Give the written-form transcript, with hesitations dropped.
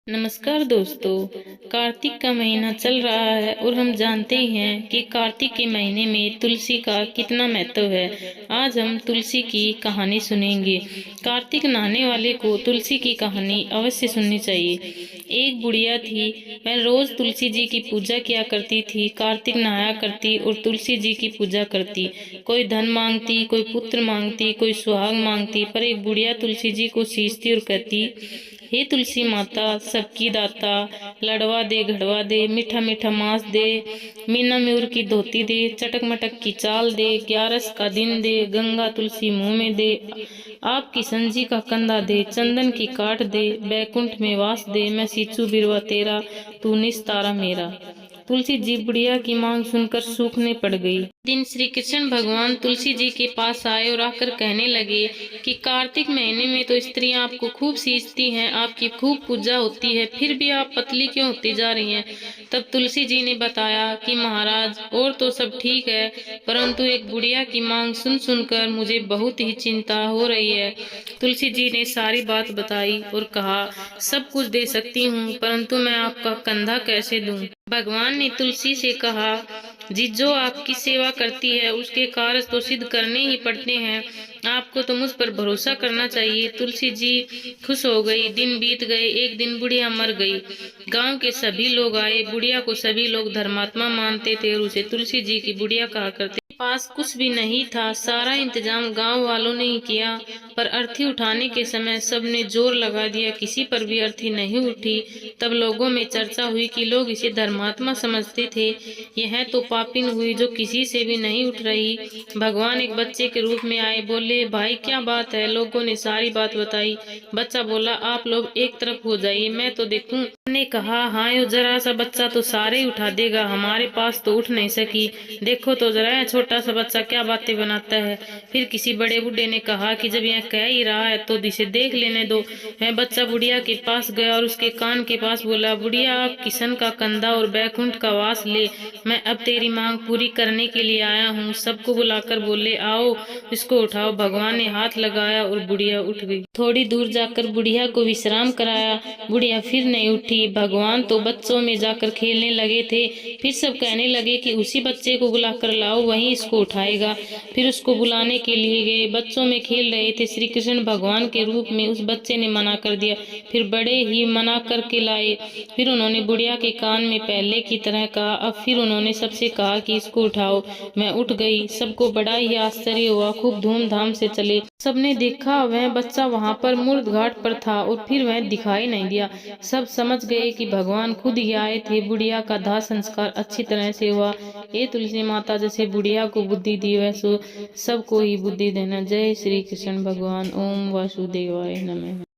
नमस्कार दोस्तों। कार्तिक का महीना चल रहा है और हम जानते हैं कि कार्तिक के महीने में तुलसी का कितना महत्व है। आज हम तुलसी की कहानी सुनेंगे। कार्तिक नहाने वाले को तुलसी की कहानी अवश्य सुननी चाहिए। एक बुढ़िया थी, वह रोज तुलसी जी की पूजा किया करती थी। कार्तिक नहाया करती और तुलसी जी की पूजा करती। कोई धन मांगती, कोई पुत्र मांगती, कोई सुहाग मांगती, पर एक बुढ़िया तुलसी जी को सींचती और कहती, हे तुलसी माता, सबकी दाता, लड़वा दे घड़वा दे, मीठा मीठा मांस दे, मीना म्यूर की धोती दे, चटक मटक की चाल दे, ग्यारस का दिन दे, गंगा तुलसी मुंह में दे, आपकी संजी का कंधा दे, चंदन की काट दे, बैकुंठ में वास दे, मैं सींचू बिरवा तेरा, तू निस्तारा मेरा। तुलसी जी बुढ़िया की मांग सुनकर सूखने पड़ गई। दिन श्री कृष्ण भगवान तुलसी जी के पास आए और आकर कहने लगे कि कार्तिक महीने में तो स्त्रियां आपको खूब सींचती हैं, आपकी खूब पूजा होती है, फिर भी आप पतली क्यों होती जा रही हैं। तब तुलसी जी ने बताया कि महाराज, और तो सब ठीक है, परंतु एक बुढ़िया की मांग सुन सुनकर मुझे बहुत ही चिंता हो रही है। तुलसी जी ने सारी बात बताई और कहा, सब कुछ दे सकती हूँ, परंतु मैं आपका कंधा कैसे दूं। भगवान ने तुलसी से कहा, जी जो आपकी सेवा करती है उसके कार्य तो सिद्ध करने ही पड़ते हैं, आपको तो मुझ पर भरोसा करना चाहिए। तुलसी जी खुश हो गई। दिन बीत गए। एक दिन बुढ़िया मर गई। गांव के सभी लोग आए। बुढ़िया को सभी लोग धर्मात्मा मानते थे और उसे तुलसी जी की बुढ़िया कहा करते। पास कुछ भी नहीं था, सारा इंतजाम गांव वालों ने ही किया, पर अर्थी उठाने के समय सबने जोर लगा दिया, किसी पर भी अर्थी नहीं उठी। तब लोगों में चर्चा हुई कि लोग इसे धर्मात्मा समझते थे, यह तो पापिन हुई जो किसी से भी नहीं उठ रही। भगवान एक बच्चे के रूप में आए, बोले, भाई क्या बात है। लोगों ने सारी बात बताई। बच्चा बोला, आप लोग एक तरफ हो जाइए, मैं तो देखूं। ने कहा, हाँ यो जरा सा बच्चा तो सारे उठा देगा, हमारे पास तो उठ नहीं सकी, देखो तो जरा छोटा सा बच्चा क्या बातें बनाता है। फिर किसी बड़े बूढ़े ने कहा कि जब यह कह ही रहा है तो इसे देख लेने दो। वह बच्चा बुढ़िया के पास गया और उसके कान के पास बोला, बुढ़िया, आप किशन का कंधा और बैकुंठ का वास ले, मैं अब तेरी मांग पूरी करने के लिए आया हूँ। सबको बुलाकर बोले, आओ इसको उठाओ। भगवान ने हाथ लगाया और बुढ़िया उठ गई। थोड़ी दूर जाकर बुढ़िया को विश्राम कराया, बुढ़िया फिर नहीं उठी। भगवान तो बच्चों में जाकर खेलने लगे थे। फिर सब कहने लगे कि उसी बच्चे को बुलाकर लाओ, वहीं इसको उठाएगा। फिर उसको बुलाने के लिए गए। बच्चों में खेल रहे थे। श्री कृष्ण भगवान के रूप में उस बच्चे ने मना कर दिया। फिर बड़े ही मना करके लाए। फिर उन्होंने बुढ़िया के कान में पहले की तरह कहा। अब फिर उन्होंने सबसे कहा कि इसको उठाओ। मैं उठ गई। सबको बड़ा ही आश्चर्य हुआ। खूब धूमधाम से चले। सबने देखा वह बच्चा वहां पर मूर्त घाट पर था और फिर वह दिखाई नहीं दिया। सब समझ गए कि भगवान खुद ही आए थे। बुढ़िया का दाह संस्कार अच्छी तरह से हुआ। ये तुलसी माता जैसे बुढ़िया को बुद्धि दी, वैसे सबको ही बुद्धि देना। जय श्री कृष्ण भगवान। ओम वासुदेवाय नमः।